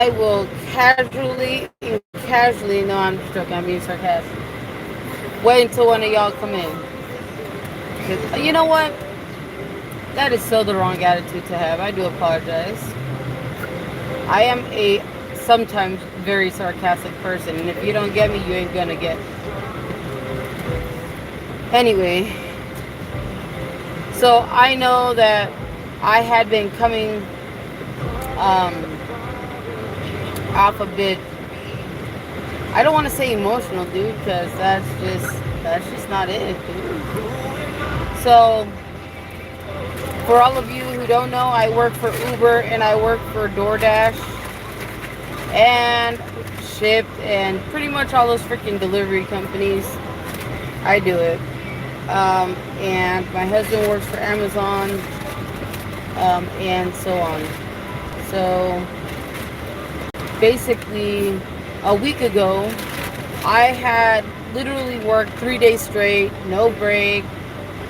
I will casually, no, I'm just joking, I'm being sarcastic. Wait until one of y'all come in. 'Cause, you know what? That is so the wrong attitude to have. I do apologize. I am a sometimes very sarcastic person, and if you don't get me, you ain't gonna get. Anyway, so I know that I had been coming um, off a bit. I don't want to say emotional, dude, because that's just not it, dude. So for all of you who don't know, I work for Uber and I work for DoorDash and Shipt and pretty much all those freaking delivery companies. I do it. And my husband works for Amazon, and so on. So basically, a week ago, I had literally worked 3 days straight, no break,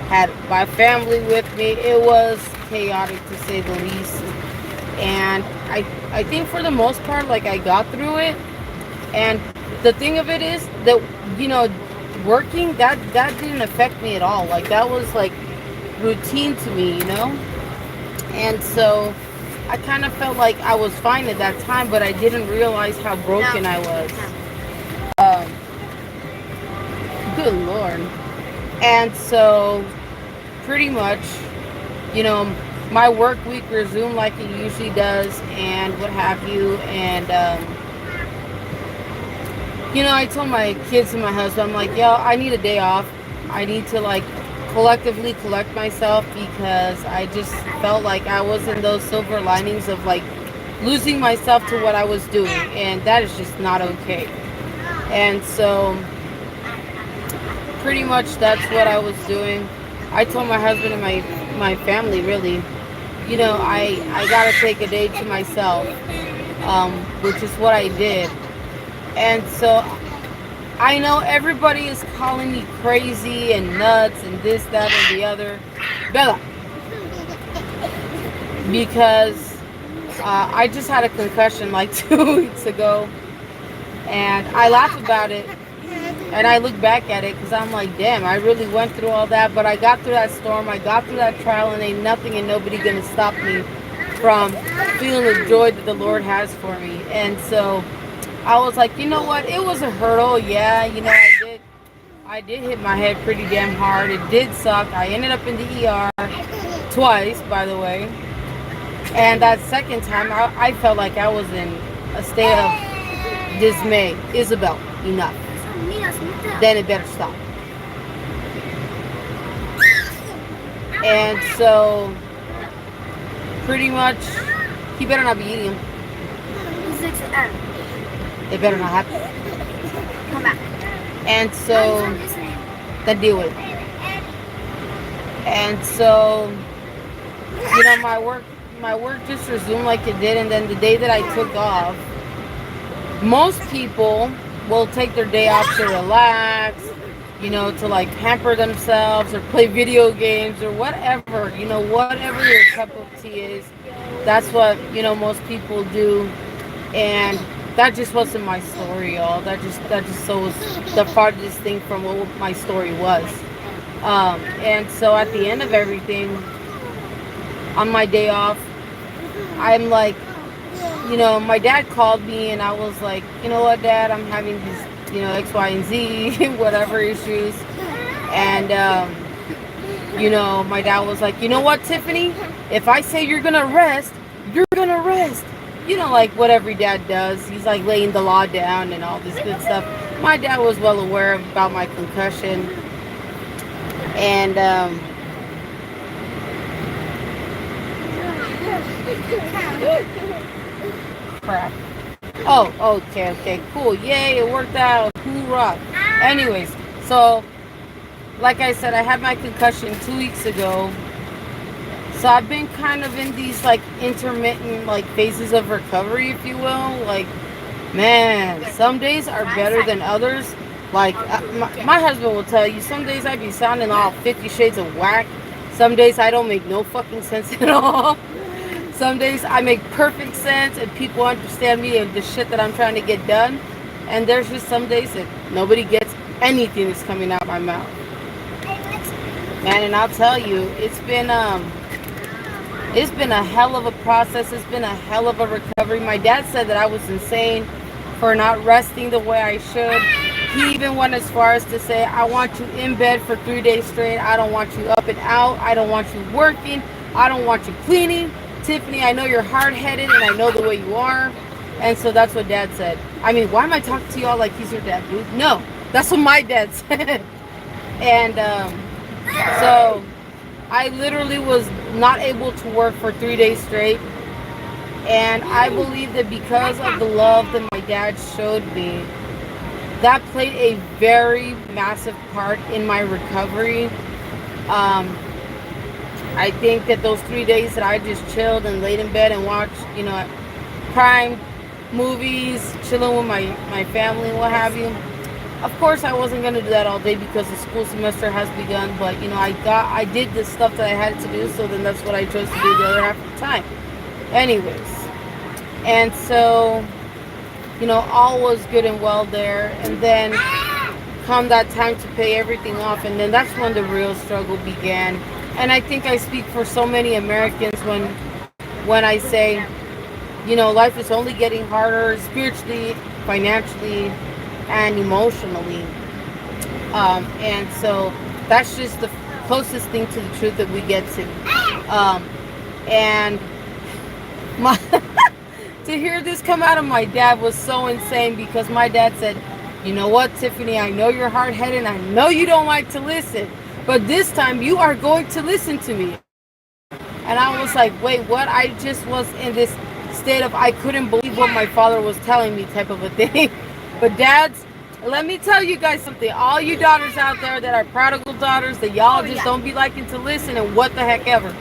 had my family with me. It was chaotic to say the least. And I think for the most part, like I got through it. And the thing of it is that, you know, working, that didn't affect me at all. Like that was like routine to me, you know? And so I kind of felt like I was fine at that time, but I didn't realize how broken I was. Um, Good Lord. And so pretty much, you know, my work week resumed like it usually does and what have you. And, you know, I told my kids and my husband, I'm like, yo, I need a day off. I need to like collectively collect myself because I just felt like I was in those silver linings of like losing myself to what I was doing. And that is just not okay. And so pretty much that's what I was doing. I told my husband and my family really, you know, I gotta take a day to myself, which is what I did. And so I know everybody is calling me crazy and nuts and this, that, and the other, Bella, because I just had a concussion like 2 weeks ago, and I laugh about it. And I look back at it because I'm like, damn, I really went through all that. But I got through that storm. I got through that trial. And ain't nothing and nobody going to stop me from feeling the joy that the Lord has for me. And so I was like, you know what? It was a hurdle. Yeah, you know, I did hit my head pretty damn hard. It did suck. I ended up in the ER twice, by the way. And that second time, I felt like I was in a state of dismay. Isabel, enough. Then it better stop. And so, pretty much, he better not be eating them. It better not happen. Come back. And so, then deal with it. And so, you know, my work just resumed like it did. And then the day that I took off, most people will take their day off to relax, you know, to like pamper themselves or play video games or whatever, you know, whatever your cup of tea is. That's what, you know, most people do. And that just wasn't my story, y'all. That just so was the farthest thing from what my story was. And so at the end of everything, on my day off, I'm like, you know, my dad called me and I was like, you know what, Dad, I'm having these, you know, X, Y, and Z, whatever issues. And, you know, my dad was like, you know what, Tiffany, if I say you're going to rest, you're going to rest. You know, like what every dad does. He's like laying the law down and all this good stuff. My dad was well aware about my concussion. And, crap. Oh, okay, cool. Yay, it worked out. Hoorah. Anyways, so like I said, I had my concussion 2 weeks ago. So I've been kind of in these like intermittent like phases of recovery, if you will. Like, man, some days are better than others. Like my husband will tell you, some days I be sounding all 50 shades of whack. Some days I don't make no fucking sense at all. Some days I make perfect sense and people understand me and the shit that I'm trying to get done. And there's just some days that nobody gets anything that's coming out my mouth. Man, and I'll tell you, it's been a hell of a process. It's been a hell of a recovery. My dad said that I was insane for not resting the way I should. He even went as far as to say, I want you in bed for 3 days straight. I don't want you up and out. I don't want you working. I don't want you cleaning. Tiffany, I know you're hard-headed and I know the way you are. And so that's what Dad said. I mean, why am I talking to y'all like he's your dad, dude? No, that's what my dad said. And so I literally was not able to work for 3 days straight. And I believe that because of the love that my dad showed me, that played a very massive part in my recovery. I think that those 3 days that I just chilled and laid in bed and watched, crime movies, chilling with my family and what have you. Of course, I wasn't going to do that all day because the school semester has begun, but, I did the stuff that I had to do, so then that's what I chose to do the other half of the time. Anyways, and so, all was good and well there, and then come that time to pay everything off, and then that's when the real struggle began. And I think I speak for so many Americans when I say, life is only getting harder spiritually, financially, and emotionally. And so that's just the closest thing to the truth that we get to. And to hear this come out of my dad was so insane, because my dad said, you know what, Tiffany, I know you're hard-headed and I know you don't like to listen, but this time you are going to listen to me. And I was like, wait, what? I just was in this state of I couldn't believe what my father was telling me type of a thing. But dads, let me tell you guys something. All you daughters out there that are prodigal daughters, that y'all just don't be liking to listen and what the heck ever.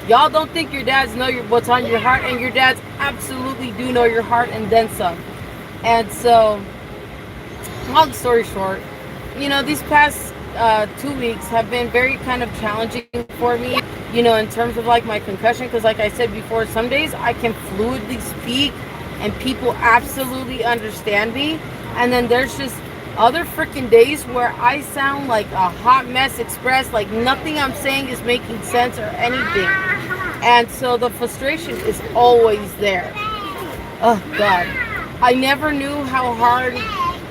Y'all don't think your dads know what's on your heart, and your dads absolutely do know your heart and then some. And so, long story short, these past 2 weeks have been very kind of challenging for me, in terms of like my concussion, because like I said before, some days I can fluidly speak and people absolutely understand me, and then there's just other freaking days where I sound like a hot mess express, like nothing I'm saying is making sense or anything. And so the frustration is always there. Oh God, I never knew how hard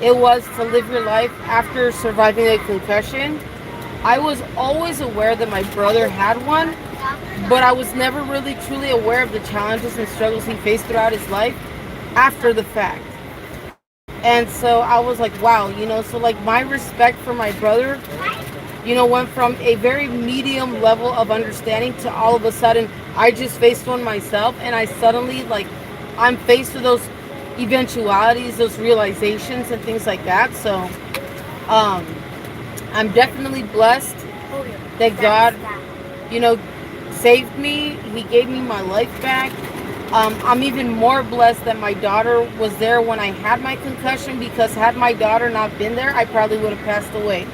it was to live your life after surviving a concussion. I was always aware that my brother had one, but I was never really truly aware of the challenges and struggles he faced throughout his life after the fact. And so I was like, wow, so like my respect for my brother, went from a very medium level of understanding to all of a sudden I just faced one myself, and I suddenly I'm faced with those eventualities, those realizations and things like that. So I'm definitely blessed that God, saved me. He gave me my life back. I'm even more blessed that my daughter was there when I had my concussion, because had my daughter not been there, I probably would have passed away.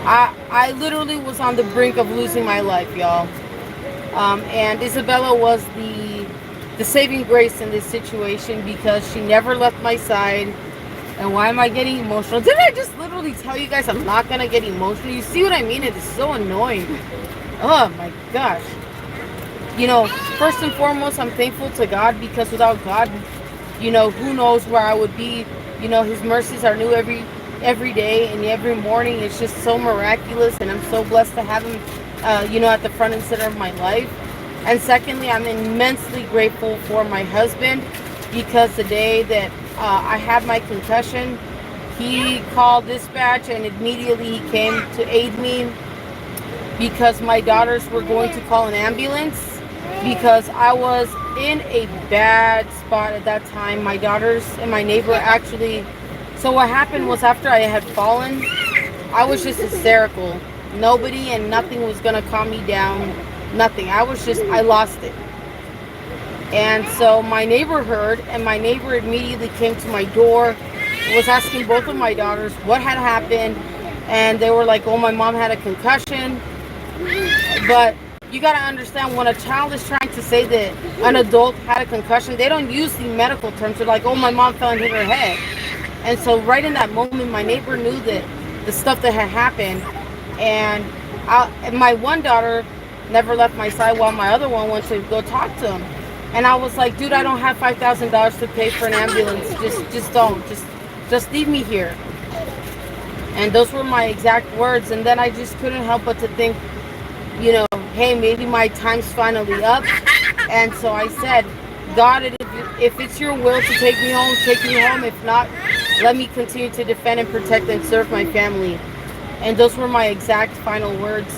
I literally was on the brink of losing my life, y'all. And Isabella was the saving grace in this situation, because she never left my side. And why am I getting emotional? Didn't I just literally tell you guys I'm not going to get emotional? You see what I mean? It is so annoying. Oh my gosh. First and foremost, I'm thankful to God, because without God, who knows where I would be. His mercies are new every day and every morning. It's just so miraculous, and I'm so blessed to have him, at the front and center of my life. And secondly, I'm immensely grateful for my husband, because the day that I had my concussion, he called dispatch and immediately he came to aid me, because my daughters were going to call an ambulance, because I was in a bad spot at that time. My daughters and my neighbor actually, so what happened was, after I had fallen, I was just hysterical. Nobody and nothing was going to calm me down. Nothing. I lost it. And so my neighbor heard, and my neighbor immediately came to my door, was asking both of my daughters what had happened, and they were like, oh, my mom had a concussion. But you got to understand, when a child is trying to to say that an adult had a concussion, they don't use the medical terms. They're like, oh, my mom fell and hit her head. And so right in that moment, my neighbor knew that the stuff that had happened. And my one daughter never left my side while my other one went to go talk to him. And I was like, dude, I don't have $5,000 to pay for an ambulance. Just don't. Just leave me here. And those were my exact words. And then I just couldn't help but to think, you know, hey, maybe my time's finally up. And so I said, God, if it's your will to take me home, take me home. If not, let me continue to defend and protect and serve my family. And those were my exact final words.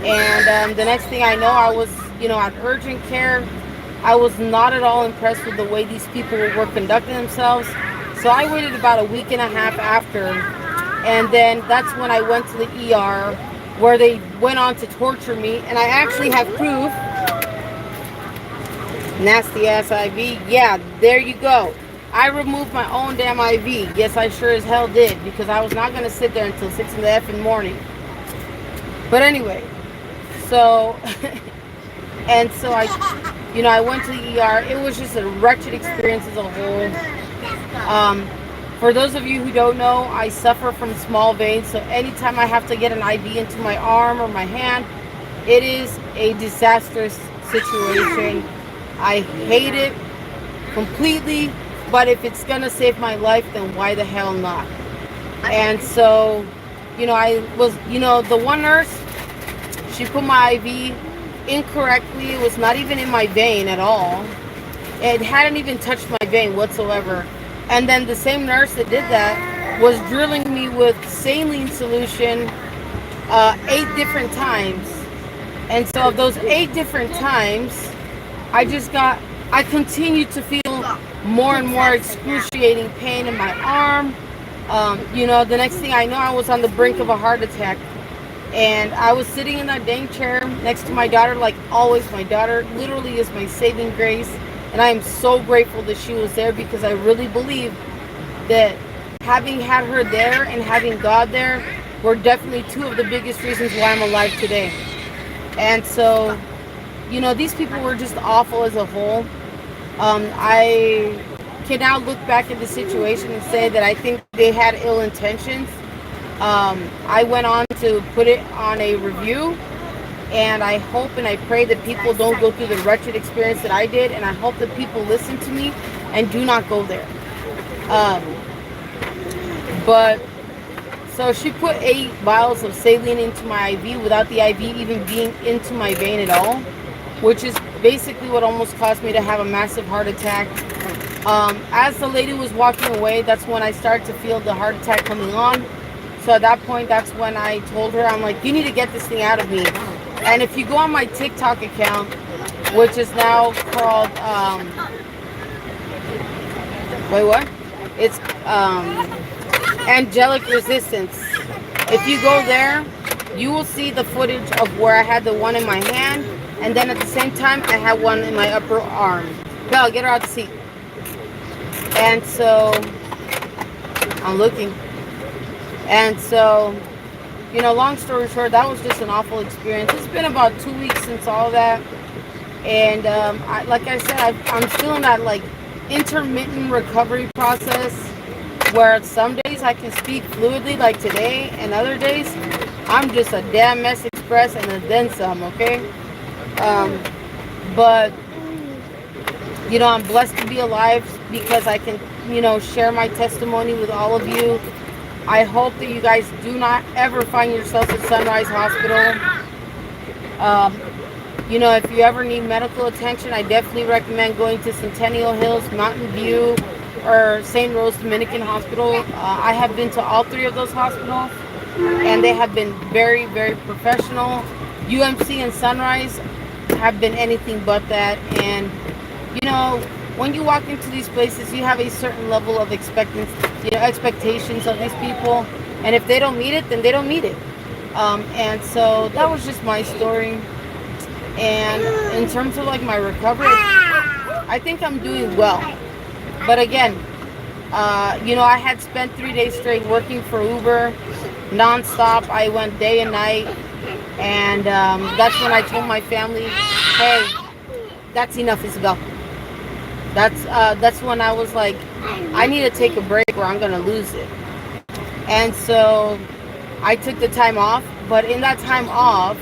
And the next thing I know, I was, you know, at urgent care. I was not at all impressed with the way these people were conducting themselves. So I waited about a week and a half after. And then that's when I went to the ER, where they went on to torture me. And I actually have proof. Nasty ass IV. Yeah, there you go. I removed my own damn IV. Yes, I sure as hell did, because I was not going to sit there until 6 in the effing morning. But anyway, so, and so I went to the ER. It was just a wretched experience as a whole. For those of you who don't know, I suffer from small veins. So anytime I have to get an IV into my arm or my hand, it is a disastrous situation. I hate it completely. But if it's going to save my life, then why the hell not? And so, you know, I was, you know, the one nurse, she put my IV incorrectly. It was not even in my vein at all. It hadn't even touched my vein whatsoever. And then the same nurse that did that was drilling me with saline solution 8 different times. And so of those 8 different times, I continued to feel more and more excruciating pain in my arm. You know, the next thing I know, I was on the brink of a heart attack. And I was sitting in that dang chair next to my daughter, like always. My daughter literally is my saving grace. And I am so grateful that she was there, because I really believe that having had her there and having God there were definitely 2 of the biggest reasons why I'm alive today. And so, you know, these people were just awful as a whole. I can now look back at the situation and say that I think they had ill intentions. I went on to put it on a review, and I hope and I pray that people don't go through the wretched experience that I did, and I hope that people listen to me and do not go there. But so she put 8 vials of saline into my IV without the IV even being into my vein at all, which is basically what almost caused me to have a massive heart attack. As the lady was walking away, that's when I started to feel the heart attack coming on. So at that point, that's when I told her, I'm like, you need to get this thing out of me. And if you go on my TikTok account, which is now called, wait, what? It's Angelic Resistance. If you go there, you will see the footage of where I had the one in my hand, and then at the same time, I had one in my upper arm. Belle, get her out the seat. And so, I'm looking. And so, you know, long story short, that was just an awful experience. It's been about 2 weeks since all that. And like I said, I'm still in that like intermittent recovery process, where some days I can speak fluidly like today, and other days I'm just a damn mess express and then some, okay? But, you know, I'm blessed to be alive because I can, you know, share my testimony with all of you. I hope that you guys do not ever find yourself at Sunrise Hospital. You know, if you ever need medical attention, I definitely recommend going to Centennial Hills, Mountain View, or St. Rose Dominican Hospital. I have been to all 3 of those hospitals, and they have been very, very professional. UMC and Sunrise have been anything but that. And, you know, when you walk into these places, you have a certain level of expectations of these people, and if they don't meet it, then they don't meet it. And so that was just my story. And in terms of like my recovery, I think I'm doing well. But again, you know, I had spent 3 days straight working for Uber nonstop. I went day and night, and that's when I told my family, hey, that's enough, Isabel. That's when I was like, I need to take a break or I'm gonna lose it. And so I took the time off. But in that time off,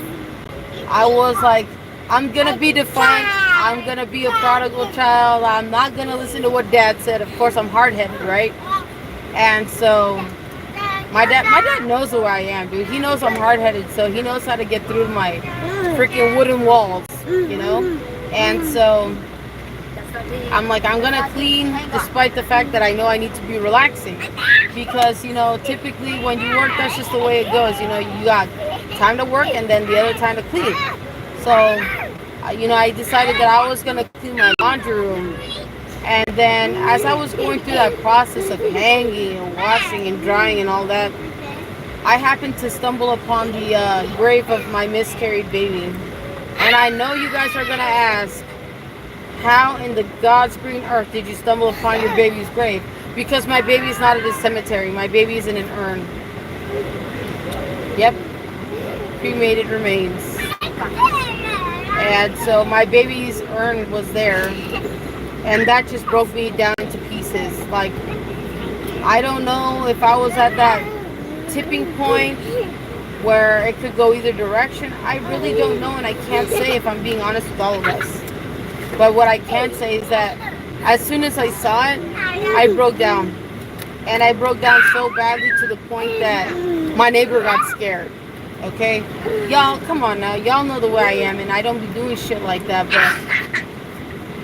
I was like, I'm gonna be defiant. I'm gonna be a prodigal child. I'm not gonna listen to what Dad said. Of course, I'm hard-headed, right? And so my dad knows who I am, dude. He knows I'm hard-headed, so he knows how to get through my freaking wooden walls, you know. And so I'm like, I'm gonna clean, despite the fact that I know I need to be relaxing, because typically when you work, that's just the way it goes. You got time to work and then the other time to clean. So, I decided that I was gonna clean my laundry room, and then as I was going through that process of hanging and washing and drying and all that, I happened to stumble upon the grave of my miscarried baby. And I know you guys are gonna ask, how in the God's green earth did you stumble upon your baby's grave? Because my baby's not at a cemetery. My baby's in an urn. Yep. Cremated remains. And so my baby's urn was there. And that just broke me down into pieces. Like, I don't know if I was at that tipping point where it could go either direction. I really don't know, and I can't say, if I'm being honest with all of us. But what I can say is that as soon as I saw it, I broke down. And I broke down so badly to the point that my neighbor got scared. Okay? Y'all, come on now. Y'all know the way I am, and I don't be doing shit like that. But,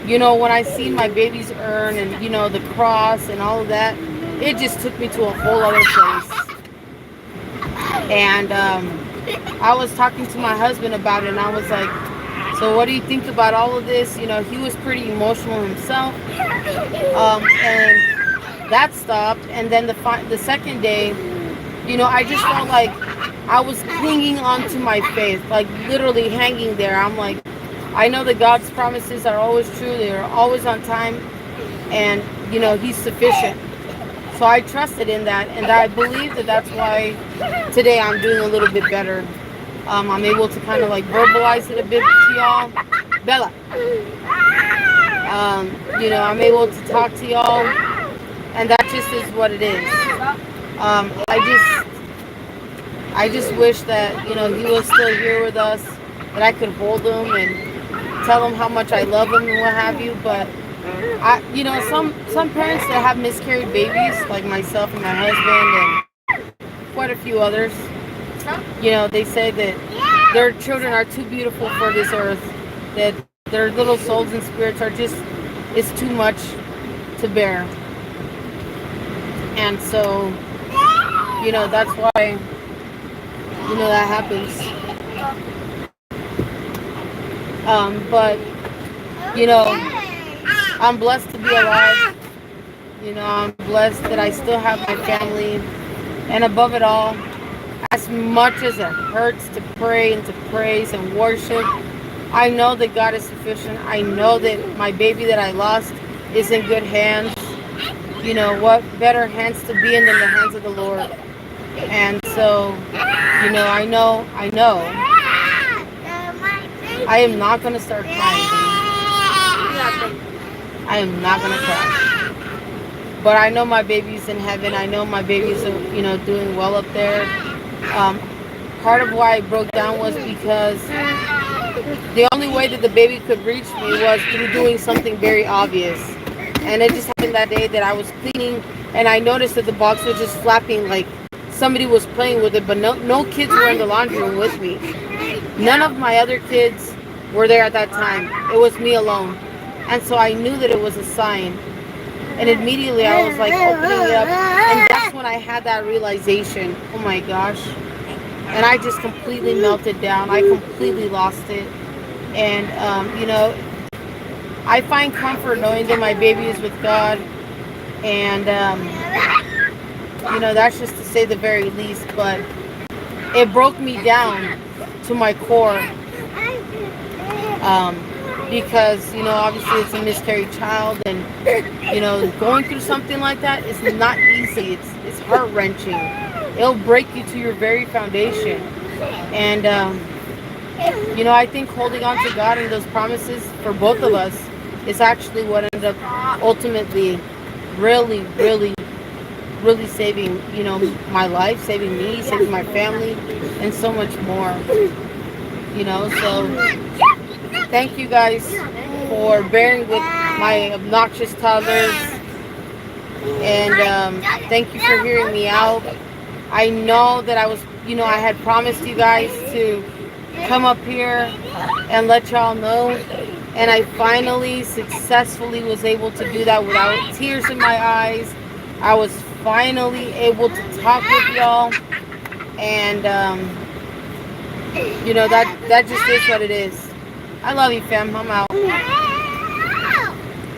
when I seen my baby's urn and, the cross and all of that, it just took me to a whole other place. And I was talking to my husband about it, and I was like, so what do you think about all of this? He was pretty emotional himself. And that stopped. And then the second day, I just felt like I was clinging onto my faith, like literally hanging there. I'm like, I know that God's promises are always true. They are always on time. And, He's sufficient. So I trusted in that. And I believe that that's why today I'm doing a little bit better. I'm able to kind of like verbalize it a bit to y'all. Bella. I'm able to talk to y'all. And that just is what it is. I just wish that, he was still here with us, that I could hold him and tell him how much I love him and what have you. But, some parents that have miscarried babies, like myself and my husband and quite a few others, they say that their children are too beautiful for this earth, that their little souls and spirits are just, it's too much to bear. And so, that's why, that happens. But, I'm blessed to be alive. I'm blessed that I still have my family. And above it all, as much as it hurts to pray and to praise and worship, I know that God is sufficient. I know that my baby that I lost is in good hands. What better hands to be in than the hands of the Lord. And so, I know, I am not going to start crying. I am not going to cry. But I know my baby's in heaven. I know my baby's, doing well up there. Part of why I broke down was because the only way that the baby could reach me was through doing something very obvious. And it just happened that day that I was cleaning, and I noticed that the box was just flapping like somebody was playing with it, but no kids were in the laundry room with me. None of my other kids were there at that time. It was me alone. And so I knew that it was a sign. And immediately I was like opening it up, and that's when I had that realization, oh my gosh. And I just completely melted down. I completely lost it. And, I find comfort knowing that my baby is with God. And, that's just to say the very least. But it broke me down to my core. Because, obviously it's a miscarried child. And, going through something like that is not easy. It's heart-wrenching. It'll break you to your very foundation. And, You know, I think holding on to God and those promises for both of us is actually what ended up ultimately really, really, really saving, you know, my life, saving me, saving my family, and so much more. You know, so thank you guys for bearing with my obnoxious toddlers, and thank you for hearing me out. I know that I was, you know, I had promised you guys to come up here and let y'all know, and I finally successfully was able to do that without tears in my eyes. I was finally able to talk with y'all, and you know, that just is what it is. I love you, fam. I'm out.